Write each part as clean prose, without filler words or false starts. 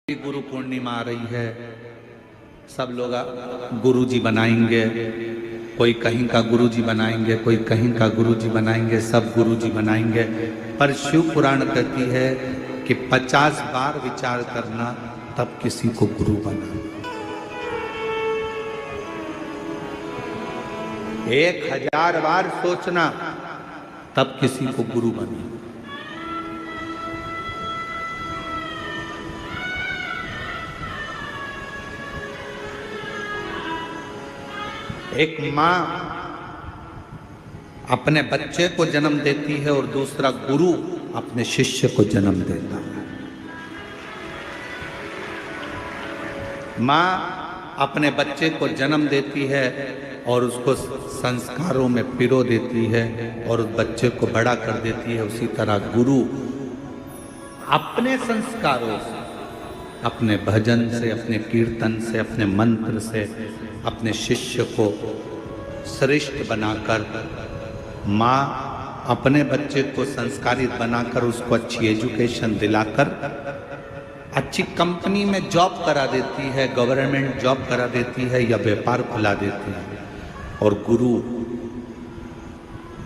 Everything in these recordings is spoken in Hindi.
गुरु पूर्णिमा आ रही है, सब लोग गुरु जी बनाएंगे, कोई कहीं का गुरु जी बनाएंगे, कोई कहीं का गुरु जी बनाएंगे, सब गुरु जी बनाएंगे। पर शिव पुराण कहती है कि 50 बार विचार करना तब किसी को गुरु बनाना। 1000 बार सोचना तब किसी को गुरु बनाना। एक माँ अपने बच्चे को जन्म देती है और दूसरा गुरु अपने शिष्य को जन्म देता है। माँ अपने बच्चे को जन्म देती है और उसको संस्कारों में पिरो देती है और उस बच्चे को बड़ा कर देती है। उसी तरह गुरु अपने संस्कारों से, अपने भजन से, अपने कीर्तन से, अपने मंत्र से अपने शिष्य को श्रेष्ठ बनाकर, माँ अपने बच्चे को संस्कारित बनाकर उसको अच्छी एजुकेशन दिलाकर अच्छी कंपनी में जॉब करा देती है, गवर्नमेंट जॉब करा देती है या व्यापार खुला देती है। और गुरु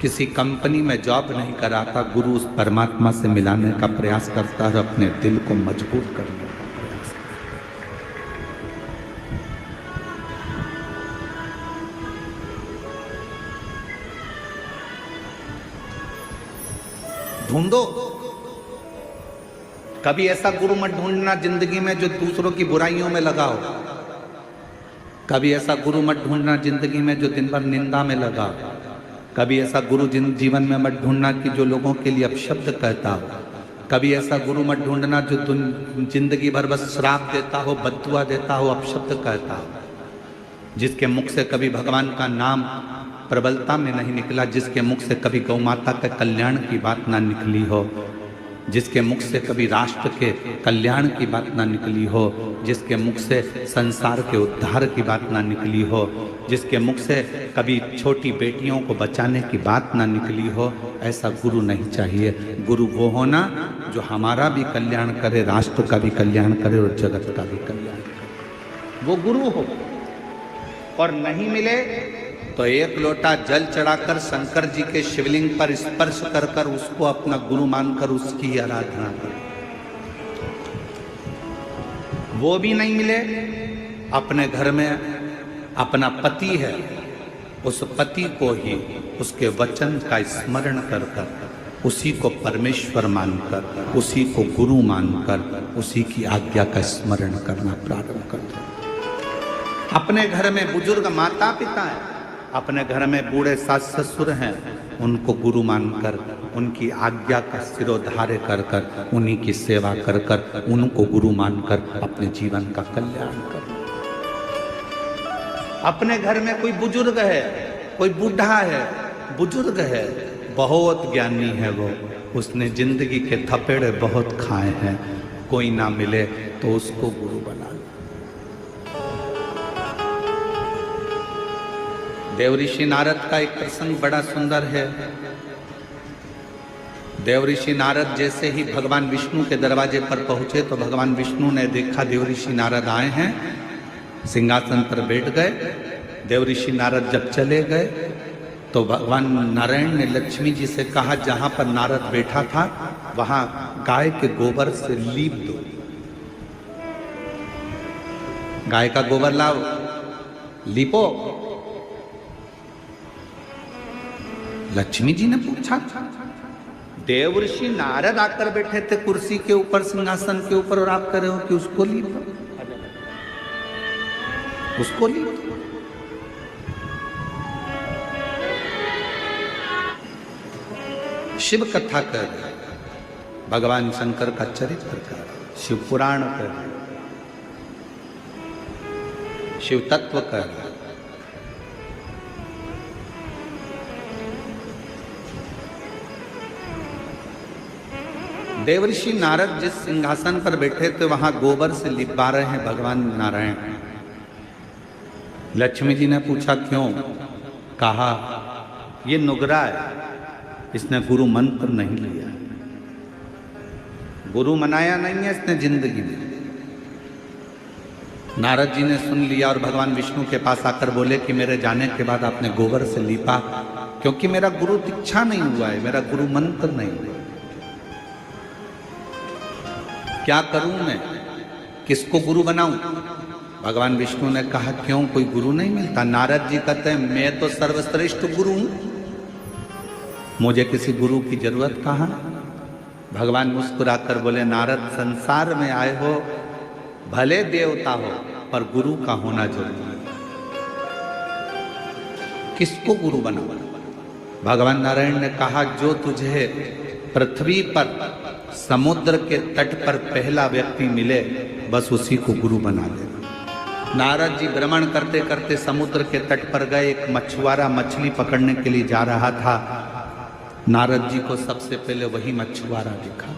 किसी कंपनी में जॉब नहीं कराता, गुरु उस परमात्मा से मिलाने का प्रयास करता है, अपने दिल को मजबूत करने का प्रयास करता है। ढूंढो, कभी ऐसा गुरु मत ढूंढना जिंदगी में जो दूसरों की बुराइयों में लगा हो। कभी ऐसा गुरु मत ढूंढना जिंदगी में जो दिन भर निंदा में लगा। कभी ऐसा गुरु जीवन में मत ढूंढना कि जो लोगों के लिए अपशब्द कहता हो। कभी ऐसा गुरु मत ढूंढना जो जिंदगी भर बस श्राप देता हो, बद्दुआ देता हो, अपशब्द कहता हो। जिसके मुख से कभी भगवान का नाम प्रबलता में नहीं निकला, जिसके मुख से कभी गौ माता के कल्याण की बात ना निकली हो, जिसके मुख से कभी राष्ट्र के कल्याण की बात ना निकली हो, जिसके मुख से संसार के उद्धार की बात ना निकली हो, जिसके मुख से कभी छोटी बेटियों को बचाने की बात ना निकली हो, ऐसा गुरु नहीं चाहिए। गुरु वो होना जो हमारा भी कल्याण करे, राष्ट्र का भी कल्याण करे और जगत का भी कल्याण करे, वो गुरु हो। और नहीं मिले तो 1 लोटा जल चढ़ाकर शंकर जी के शिवलिंग पर स्पर्श कर कर उसको अपना गुरु मानकर उसकी आराधना करें। वो भी नहीं मिले, अपने घर में अपना पति है, उस पति को ही उसके वचन का स्मरण कर कर उसी को परमेश्वर मानकर, उसी को गुरु मानकर उसी की आज्ञा का स्मरण करना प्रारंभ कर दो। अपने घर में बुजुर्ग माता पिता है, अपने घर में बूढ़े सास ससुर हैं, उनको गुरु मानकर उनकी आज्ञा का सिरोधार्य कर कर, उन्हीं की सेवा कर कर, उनको गुरु मानकर अपने जीवन का कल्याण कर। अपने घर में कोई बुजुर्ग है, कोई बूढ़ा है, बुजुर्ग है, बहुत ज्ञानी है, वो उसने जिंदगी के थपेड़े बहुत खाए हैं, कोई ना मिले तो उसको गुरु बना लो। देवऋषि नारद का एक प्रसंग बड़ा सुंदर है। देवऋषि नारद जैसे ही भगवान विष्णु के दरवाजे पर पहुंचे तो भगवान विष्णु ने देखा देवऋषि नारद आए हैं, सिंहासन पर बैठ गए। देवऋषि नारद जब चले गए तो भगवान नारायण ने लक्ष्मी जी से कहा, जहां पर नारद बैठा था वहां गाय के गोबर से लीप दो, गाय का गोबर लाओ, लीपो। लक्ष्मी जी ने पूछा, देवऋषि नारद आकर बैठे थे कुर्सी के ऊपर, सिंहासन के ऊपर, और आप कह रहे हो कि उसको लीपो, उसको लीपो। शिव कथा कर, भगवान शंकर का चरित्र कर, शिव पुराण कर, शिव तत्व कर। देवऋषि नारद जिस सिंहासन पर बैठे थे वहां गोबर से लिपा रहे हैं भगवान नारायण। लक्ष्मी जी ने पूछा क्यों? कहा ये नुगरा है, इसने गुरु मंत्र नहीं लिया। गुरु मनाया नहीं है इसने जिंदगी में। नारद जी ने सुन लिया और भगवान विष्णु के पास आकर बोले कि मेरे जाने के बाद आपने गोबर से लीपा, क्योंकि मेरा गुरु दीक्षा नहीं हुआ है, मेरा गुरु मंत्र नहीं हुआ। क्या करूं मैं, किसको गुरु बनाऊं? भगवान विष्णु ने कहा क्यों, कोई गुरु नहीं मिलता? नारद जी कहते हैं मैं तो सर्वश्रेष्ठ गुरु हूं, मुझे किसी गुरु की जरूरत कहां। भगवान मुस्कुराकर बोले नारद, संसार में आए हो, भले देवता हो, पर गुरु का होना जरूरी है। किसको गुरु बनाओ? भगवान नारायण ने कहा जो तुझे पृथ्वी पर समुद्र के तट पर पहला व्यक्ति मिले, बस उसी को गुरु बना दे। नारद जी भ्रमण करते करते समुद्र के तट पर गए। एक मछुआरा मछली पकड़ने के लिए जा रहा था। नारद जी को सबसे पहले वही मछुआरा दिखा,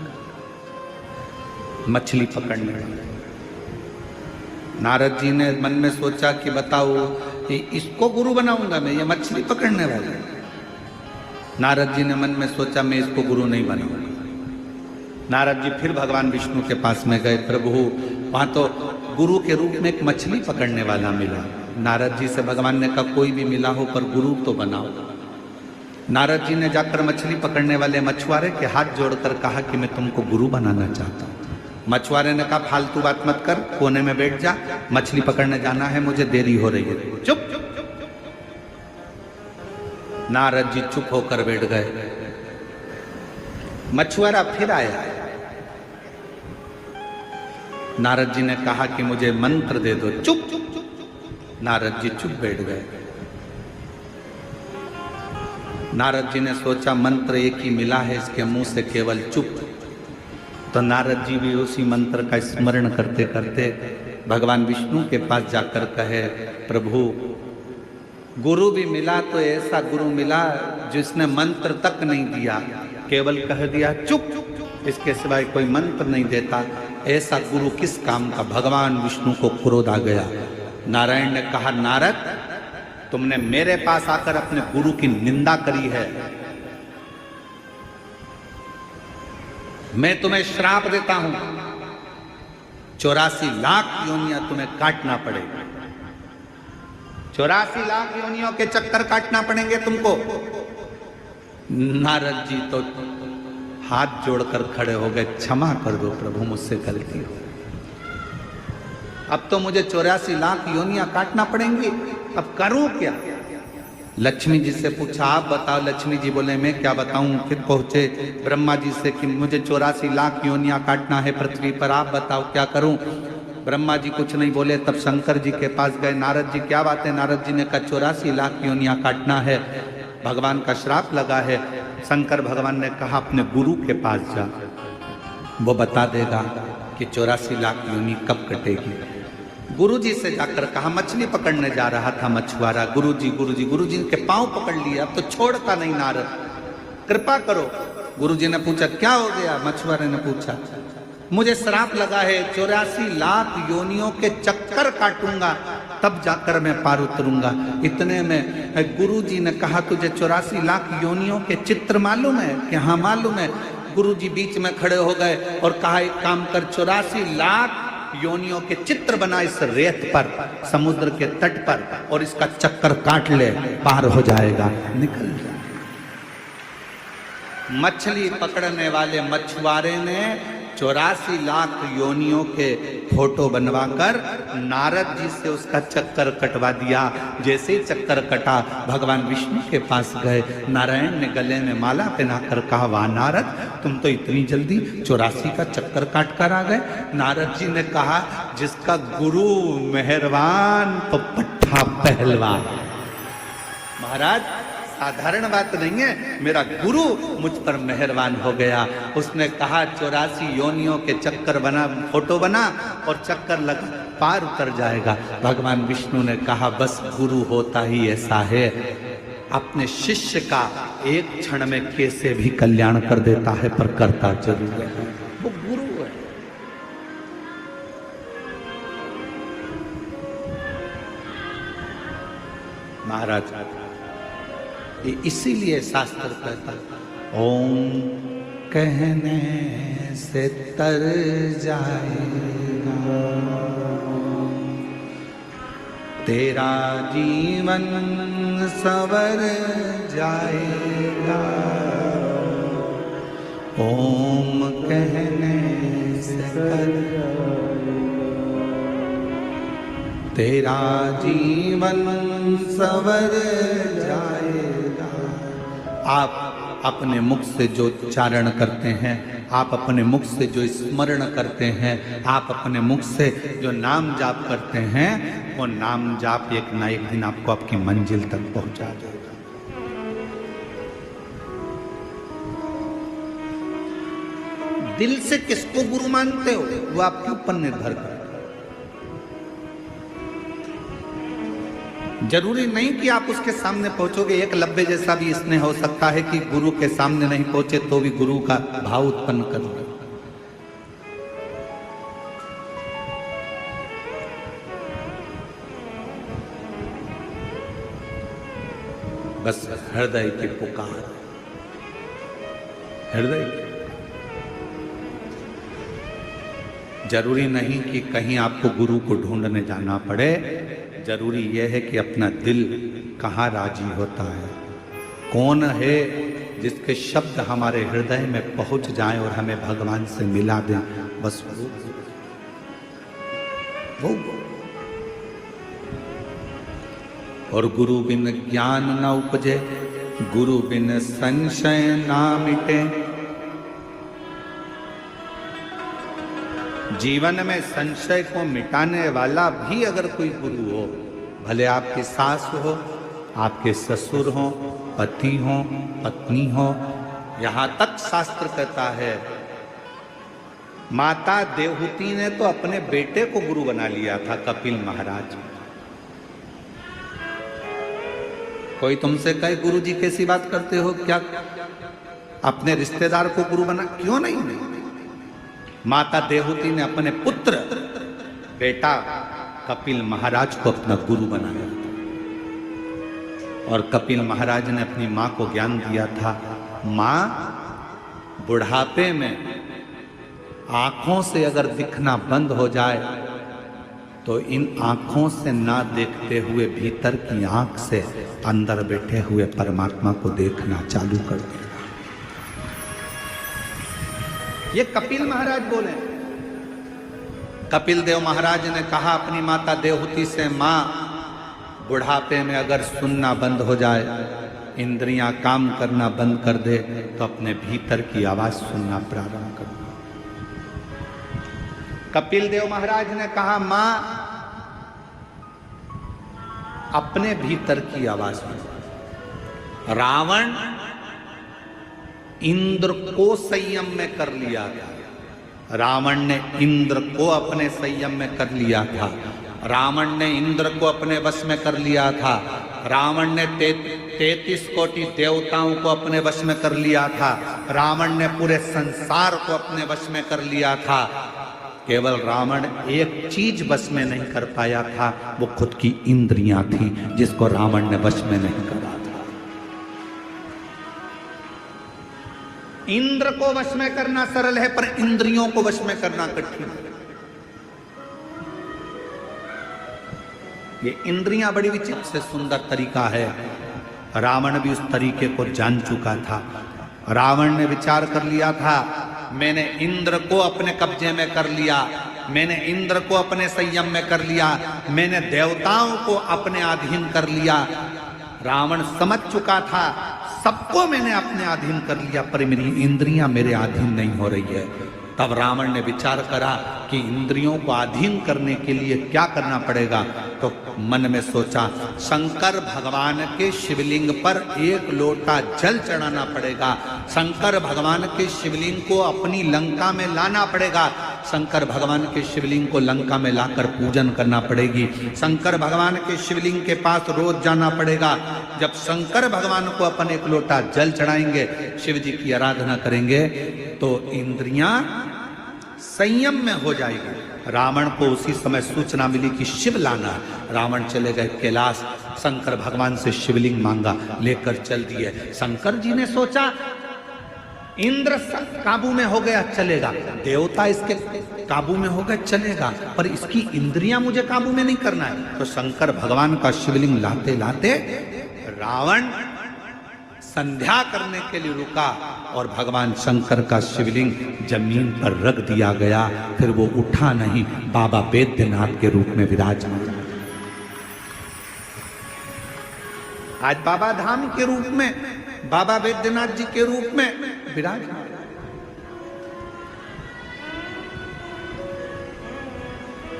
मछली पकड़ने वाला। नारद जी ने मन में सोचा कि बताओ इसको गुरु बनाऊंगा मैं, ये मछली पकड़ने वाला। नारद जी ने मन में सोचा मैं इसको गुरु नहीं बनाऊंगा। नारद जी फिर भगवान विष्णु के पास में गए। प्रभु, वहां तो गुरु के रूप में एक मछली पकड़ने वाला मिला। नारद जी से भगवान ने कहा कोई भी मिला हो पर गुरु तो बनाओ। नारद जी ने जाकर मछली पकड़ने वाले मछुआरे के हाथ जोड़कर कहा कि मैं तुमको गुरु बनाना चाहता हूं। मछुआरे ने कहा फालतू बात मत कर, कोने में बैठ जा, मछली पकड़ने जाना है, मुझे देरी हो रही है। चुप। नारद जी चुप होकर बैठ गए। मछुआरा फिर आया। नारद जी ने कहा कि मुझे मंत्र दे दो। चुप। नारद जी चुप बैठ गए। नारद जी ने सोचा मंत्र एक ही मिला है, इसके मुंह से केवल चुप। तो नारद जी भी उसी मंत्र का स्मरण करते करते भगवान विष्णु के पास जाकर कहे प्रभु, गुरु भी मिला तो ऐसा गुरु मिला जिसने मंत्र तक नहीं दिया, केवल कह दिया चुप, इसके सिवाय कोई मंत्र नहीं देता। ऐसा गुरु किस काम का? भगवान विष्णु को क्रोध आ गया। नारायण ने कहा नारद, तुमने मेरे पास आकर अपने गुरु की निंदा करी है, मैं तुम्हें श्राप देता हूं, 84 लाख योनियां तुम्हें काटना पड़ेगा। 84 लाख योनियों के चक्कर काटना पड़ेंगे तुमको। नारद जी तो हाथ जोड़कर खड़े हो गए, क्षमा कर दो प्रभु, मुझसे गलती हो, अब तो मुझे 84 लाख योनियां काटना पड़ेंगी, अब करूं क्या? लक्ष्मी जी से पूछा आप बताओ। लक्ष्मी जी बोले मैं क्या बताऊं। फिर पहुंचे ब्रह्मा जी से कि मुझे 84 लाख योनियां काटना है पृथ्वी पर, आप बताओ क्या करूं। ब्रह्मा जी कुछ नहीं बोले। तब शंकर जी के पास गए। नारद जी क्या बात है? नारद जी ने कहा 84 लाख योनियां काटना है, भगवान का श्राप लगा है। शंकर भगवान ने कहा अपने गुरु के पास जा, वो बता देगा कि 84 लाख योनि कब कटेगी। गुरुजी से जाकर कहा, मछली पकड़ने जा रहा था मछुआरा, गुरुजी गुरुजी गुरुजी के पांव पकड़ लिए, अब तो छोड़ता नहीं नारद, कृपा करो। गुरुजी ने पूछा क्या हो गया? मछुआरे ने पूछा मुझे श्राप लगा है, 84 लाख योनियों के चक्कर काटूंगा तब जाकर मैं पार उतरूंगा। इतने में गुरुजी ने कहा तुझे 84 लाख योनियों के चित्र मालूम है? कि हाँ मालूम है। गुरुजी बीच में खड़े हो गए और कहा एक काम कर, 84 लाख योनियों के चित्र बना इस रेत पर, समुद्र के तट पर, और इसका चक्कर काट ले, पार हो जाएगा, निकल जाए। मछली पकड़ने वाले मछुआरे ने 84 लाख योनियों के फोटो बनवाकर नारद जी से उसका चक्कर कटवा दिया। जैसे ही चक्कर कटा भगवान विष्णु के पास गए। नारायण ने गले में माला पहनाकर कहा वाह नारद, तुम तो इतनी जल्दी 84 का चक्कर काट कर आ गए। नारद जी ने कहा जिसका गुरु मेहरबान तो पट्ठा पहलवान। महाराज साधारण बात नहीं है, मेरा गुरु मुझ पर मेहरबान हो गया। उसने कहा 84 योनियों के चक्कर बना, फोटो बना और चक्कर लगा, पार उतर जाएगा। भगवान विष्णु ने कहा बस गुरु होता ही ऐसा है, अपने शिष्य का एक क्षण में कैसे भी कल्याण कर देता है, पर करता जरूर है, वो गुरु है। महाराज इसीलिए शास्त्र कहता ओम कहने से तर जाएगा, तेरा जीवन सवर जाएगा, ओम कहने से कर तेरा जीवन सवर जाएगा। आप अपने मुख से जो उच्चारण करते हैं, आप अपने मुख से जो स्मरण करते हैं, आप अपने मुख से जो नाम जाप करते हैं, वो नाम जाप एक ना एक दिन आपको आपकी मंजिल तक पहुंचा देगा। दिल से किसको गुरु मानते हो वो आपके ऊपर निर्भर करता है। जरूरी नहीं कि आप उसके सामने पहुंचोगे। एकलव्य जैसा भी इसने हो सकता है कि गुरु के सामने नहीं पहुंचे तो भी गुरु का भाव उत्पन्न कर दे। बस हृदय की पुकार, हृदय की। जरूरी नहीं कि कहीं आपको गुरु को ढूंढने जाना पड़े। जरूरी यह है कि अपना दिल कहाँ राजी होता है, कौन है जिसके शब्द हमारे हृदय में पहुंच जाएं और हमें भगवान से मिला दें। बस वो। और गुरु बिन ज्ञान न उपजे, गुरु बिन संशय ना मिटे। जीवन में संशय को मिटाने वाला भी अगर कोई गुरु हो, भले आपकी सास हो, आपके ससुर हो, पति हो, पत्नी हो, यहां तक शास्त्र कहता है, माता देवहूति ने तो अपने बेटे को गुरु बना लिया था, कपिल महाराज। कोई तुमसे कहे गुरु जी कैसी बात करते हो, क्या अपने रिश्तेदार को गुरु बना? क्यों नहीं? माता देवहूति ने अपने पुत्र बेटा कपिल महाराज को अपना गुरु बनाया और कपिल महाराज ने अपनी मां को ज्ञान दिया था, मां बुढ़ापे में आंखों से अगर दिखना बंद हो जाए तो इन आंखों से ना देखते हुए भीतर की आंख से अंदर बैठे हुए परमात्मा को देखना चालू कर देगा। ये कपिल महाराज बोले। कपिल देव महाराज ने कहा अपनी माता देवहूति से, मां बुढ़ापे में अगर सुनना बंद हो जाए, इंद्रियां काम करना बंद कर दे, तो अपने भीतर की आवाज सुनना प्रारंभ कर दो। कपिल देव महाराज ने कहा, मां अपने भीतर की आवाज सुनो। रावण इंद्र को संयम में कर लिया था। रावण ने इंद्र को अपने संयम में कर लिया था। रावण ने इंद्र को अपने वश में कर लिया था। रावण ने 33 कोटि देवताओं को अपने वश में कर लिया था। रावण ने पूरे संसार को अपने वश में कर लिया था। केवल रावण एक चीज वश में नहीं कर पाया था, वो खुद की इंद्रियां थी, जिसको रावण ने वश में नहीं करा था। इंद्र को वश में करना सरल है, पर इंद्रियों को वश में करना कठिन है। ये इंद्रियां बड़ी विचित्र से सुंदर तरीका है। रावण भी उस तरीके को जान चुका था। रावण ने विचार कर लिया था, मैंने इंद्र को अपने कब्जे में कर लिया, मैंने इंद्र को अपने संयम में कर लिया, मैंने देवताओं को अपने अधीन कर लिया। रावण समझ चुका था, सबको मैंने अपने अधीन कर लिया, पर मेरी इंद्रियां मेरे अधीन नहीं हो रही है। तब रावण ने विचार करा कि इंद्रियों को अधीन करने के लिए क्या करना पड़ेगा। तो मन में सोचा, शंकर भगवान के शिवलिंग पर 1 लोटा जल चढ़ाना पड़ेगा। शंकर भगवान के शिवलिंग को अपनी लंका में लाना पड़ेगा। शंकर भगवान के शिवलिंग को लंका में लाकर पूजन करना पड़ेगी। शंकर भगवान के शिवलिंग के पास रोज जाना पड़ेगा। जब शंकर भगवान को अपन 1 लोटा जल चढ़ाएंगे, शिव जी की आराधना करेंगे, तो इंद्रियां संयम में हो जाएगी। रावण को उसी समय सूचना मिली कि शिव लाना। रावण चले गए कैलाश, शंकर भगवान से शिवलिंग मांगा, लेकर चल दिए। शंकर जी ने सोचा इंद्र काबू में हो गया चलेगा, देवता इसके काबू में हो गया चलेगा, पर इसकी इंद्रियां मुझे काबू में नहीं करना है। तो शंकर भगवान का शिवलिंग लाते लाते रावण संध्या करने के लिए रुका और भगवान शंकर का शिवलिंग जमीन पर रख दिया गया। फिर वो उठा नहीं, बाबा बैद्यनाथ के रूप में विराजमान। आज बाबा धाम के रूप में, बाबा बैद्यनाथ जी के रूप में विराजमान।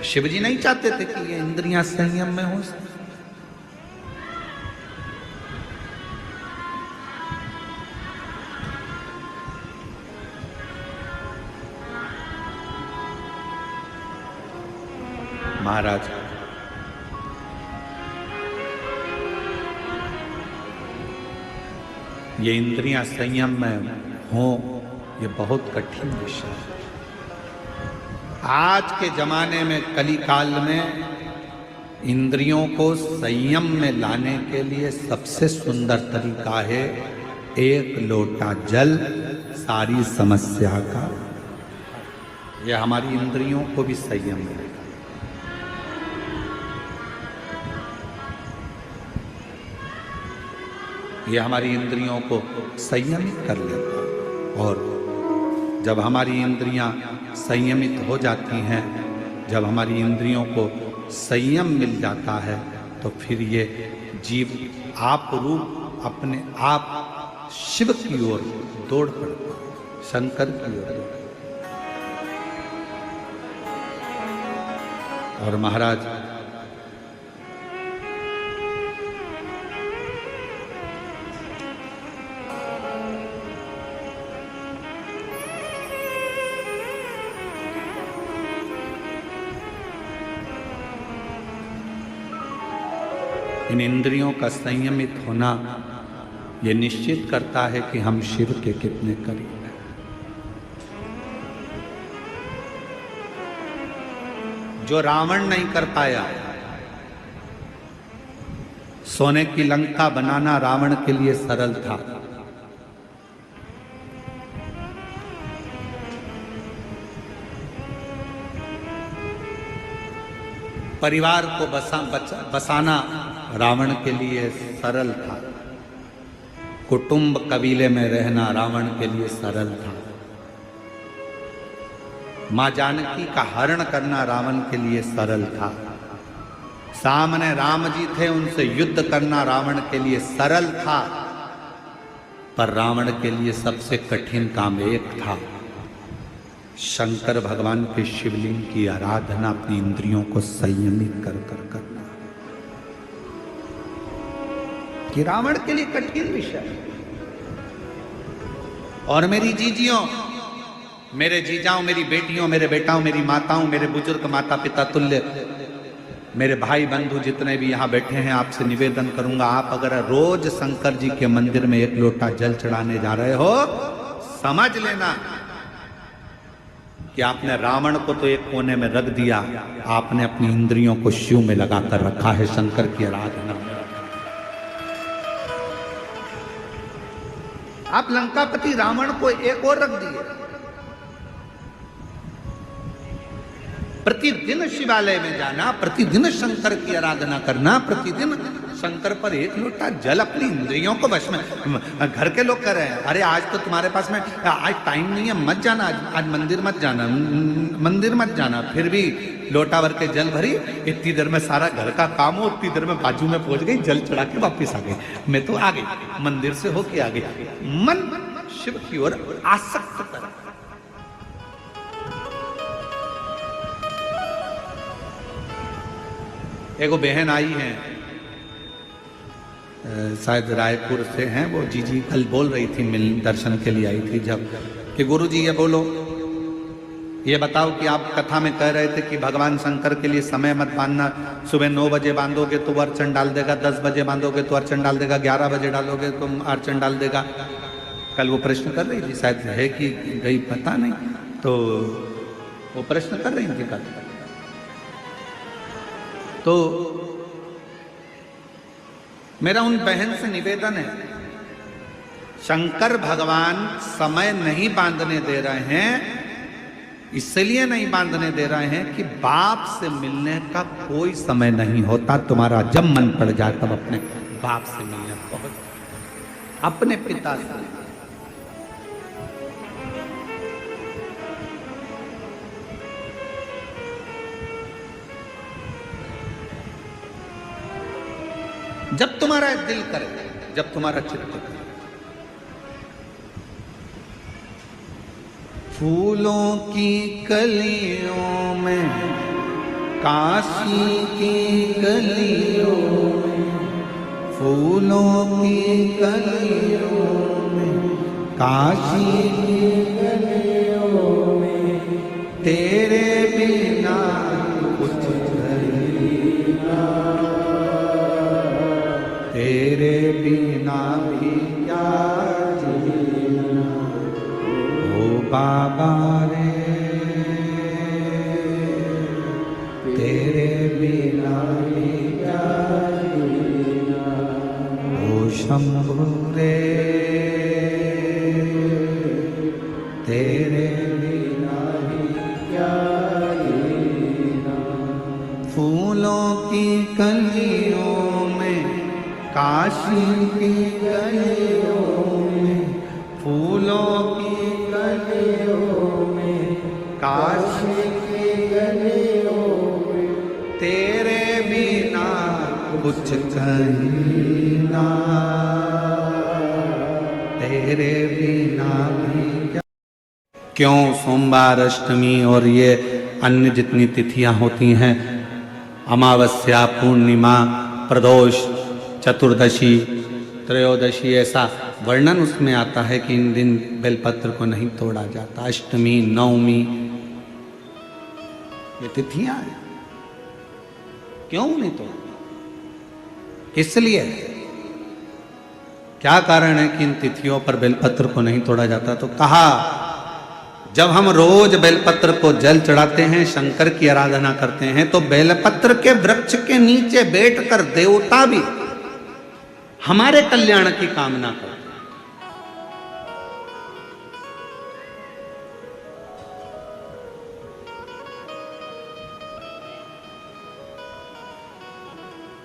शिव जी नहीं चाहते थे कि ये इंद्रियां संयम में हो। महाराज ये इंद्रियां संयम में हो, ये बहुत कठिन विषय है। आज के जमाने में, कली काल में, इंद्रियों को संयम में लाने के लिए सबसे सुंदर तरीका है एक लोटा जल सारी समस्या का। यह हमारी इंद्रियों को भी संयम में, ये हमारी इंद्रियों को संयमित कर लेता। और जब हमारी इंद्रियां संयमित हो जाती हैं, जब हमारी इंद्रियों को संयम मिल जाता है, तो फिर ये जीव आप रूप अपने आप शिव की ओर दौड़ पड़ता, शंकर की ओर। और महाराज इन इंद्रियों का संयमित होना ये निश्चित करता है कि हम शिव के कितने करीब हैं। जो रावण नहीं कर पाया, सोने की लंका बनाना रावण के लिए सरल था। परिवार को बसाना रावण के लिए सरल था। कुटुंब कबीले में रहना रावण के लिए सरल था। मां जानकी का हरण करना रावण के लिए सरल था। सामने राम जी थे, उनसे युद्ध करना रावण के लिए सरल था। पर रावण के लिए सबसे कठिन काम एक था, शंकर भगवान के शिवलिंग की आराधना अपनी इंद्रियों को संयमित कर करना। कि रावण के लिए कठिन विषय। और मेरी जीजियों, मेरे जीजाओं, मेरी बेटियों, मेरे बेटाओं, मेरी माताओं, मेरे बुजुर्ग माता पिता तुल्य, मेरे भाई बंधु जितने भी यहाँ बैठे हैं, आपसे निवेदन करूंगा, आप अगर रोज शंकर जी के मंदिर में एक लोटा जल चढ़ाने जा रहे हो, समझ लेना कि आपने रावण को तो एक कोने में रख दिया, आपने अपनी इंद्रियों को शिव में लगाकर रखा है, शंकर की आराधना। आप लंकापति रावण को एक और रख दिए। प्रतिदिन शिवालय में जाना, प्रतिदिन शंकर की आराधना करना, प्रतिदिन शंकर पर एक लोटा जल, अपनी इंद्रियों को वश में। घर के लोग कह रहे हैं, अरे आज तो तुम्हारे पास में आज टाइम नहीं है, मत जाना, आज मंदिर मत जाना, मंदिर मत जाना। फिर भी लोटा भर के जल भरी, इतनी देर में सारा घर का काम हो, उतनी देर में बाजू में पहुंच गई, जल चढ़ा के वापिस आ गई। मैं तो आ गई, मंदिर से होके आ गई। मन शिव की ओर आसक्त कर। एगो बहन आई है, शायद रायपुर से हैं, वो जीजी कल बोल रही थी, मिल दर्शन के लिए आई थी जब, कि गुरुजी ये बोलो, ये बताओ कि आप कथा में कह रहे थे कि भगवान शंकर के लिए समय मत बांधना, सुबह 9 बजे बांधोगे तो अर्चन डाल देगा, 10 बजे बांधोगे तो अर्चन डाल देगा, 11 बजे डालोगे तो अर्चन डाल देगा। कल वो प्रश्न कर रही थी, शायद है कि गई पता नहीं, तो वो प्रश्न कर रही थी कल। तो मेरा उन बहन से निवेदन है, शंकर भगवान समय नहीं बांधने दे रहे हैं, इसलिए नहीं बांधने दे रहे हैं कि बाप से मिलने का कोई समय नहीं होता। तुम्हारा जब मन पड़ जाए तब अपने बाप से मिलने पहुंच, अपने पिता से। जब तुम्हारा दिल करे, जब तुम्हारा चित्त करे। फूलों की कलियों में, काशी की गलियों में, फूलों की कलियों में, काशी की गलियों में, तेरे बिना कुछ नहीं, तेरे बिना भी क्या जीना ओ बाबा रे, तेरे बिना भी क्या जीना ओ शंभु रे, तेरे बिना भी क्या जीना। फूलों की कलियों में, काशी की गलियों में, फूलों की गलियों में, काशी की गलियों में, तेरे बिना कुछ कहीं ना, तेरे बिना भी क्या। क्यों सोमवार, अष्टमी और ये अन्य जितनी तिथियां होती हैं, अमावस्या, पूर्णिमा, प्रदोष, चतुर्दशी, त्रयोदशी, ऐसा वर्णन उसमें आता है कि इन दिन बेलपत्र को नहीं तोड़ा जाता। अष्टमी, नवमी, ये तिथियां हैं, क्यों नहीं तोड़ा? इसलिए क्या कारण है कि इन तिथियों पर बेलपत्र को नहीं तोड़ा जाता? तो कहा, जब हम रोज बेलपत्र को जल चढ़ाते हैं, शंकर की आराधना करते हैं, तो बेलपत्र के वृक्ष के नीचे बैठकर देवता भी हमारे कल्याण की कामना करते हैं।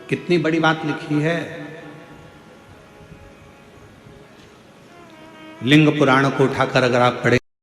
कितनी बड़ी बात लिखी है। लिंग पुराण को उठाकर अगर आप पढ़ें